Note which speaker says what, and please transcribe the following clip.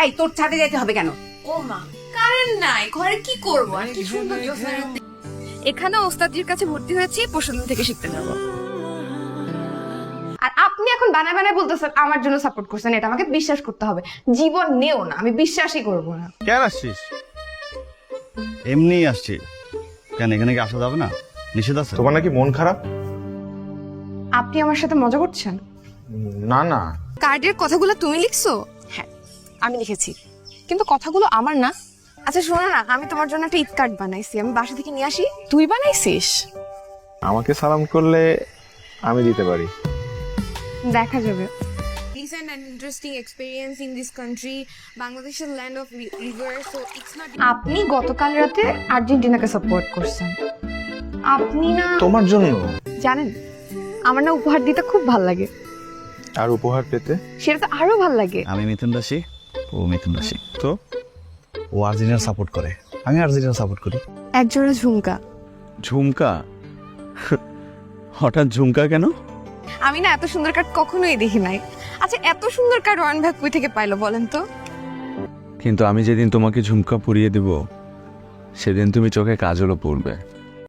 Speaker 1: এই তোর ছাদে যেতে হবে কেন?
Speaker 2: ও মা, কারেন্ট নাই, ঘরে কি করব? আর কি সুন্দর
Speaker 3: এখানে ওস্তাদির কাছে ভর্তি হয়েছি, পরশুদিন থেকে শিখতে যাব।
Speaker 4: আর আপনি এখন বানায় বানায় বলতেছেন আমার জন্য সাপোর্ট করছেন, এটা আমাকে বিশ্বাস করতে হবে। জীবন নেও না, আমি বিশ্বাসই করব না।
Speaker 5: কেন আসছিস? এমনি আসছি। কেন এখানে কি আসা যাবে না? নিষেধ আছে?
Speaker 6: তোমার নাকি মন খারাপ?
Speaker 4: আপনি আমার সাথে মজা করছেন?
Speaker 6: না না,
Speaker 3: কার্ডের কথাগুলো তুমি লিখছো?
Speaker 4: হ্যাঁ, আমি লিখেছি, কিন্তু কথাগুলো আমার না। আচ্ছা শোনো না, আমি তোমার জন্য একটা ঈদ কার্ড বানাইছি, আমি বাসা থেকে নিয়ে আসি।
Speaker 3: তুই বানাইছিস?
Speaker 6: আমাকে সালাম করলে আমি দিতে পারি।
Speaker 4: দেখা যাবে।
Speaker 3: Recent and interesting experience in this country, Bangladesh is land of river, so it's not.
Speaker 4: আপনি গতকাল রাতে আর্জেন্টিনাকে সাপোর্ট করছেন। আপনি না
Speaker 6: তোমার জন্য।
Speaker 4: জানেন, আমার না উপহার দিতে খুব ভাল লাগে।
Speaker 6: আর উপহার পেতে?
Speaker 4: সেটা তো আরো ভাল লাগে।
Speaker 5: আমি মিথুন রাশি, ও মিথুন রাশি। তো ও আর্জেন্টিনা সাপোর্ট করে, আমি আর্জেন্টিনা সাপোর্ট করি।
Speaker 4: একজোড়া ঝুমকা।
Speaker 5: ঝুমকা? হঠাৎ ঝুমকা কেন?
Speaker 4: আমি না এত সুন্দর কার্ড কখনোই দেখি নাই। আচ্ছা এত সুন্দর কার্ড ওয়ান ভাগ কই থেকে পাইলো বলেন তো?
Speaker 7: কিন্তু আমি যেদিন তোমাকে ঝুমকা পরিয়ে দেব সেদিন তুমি চোখে কাজলও পরবে।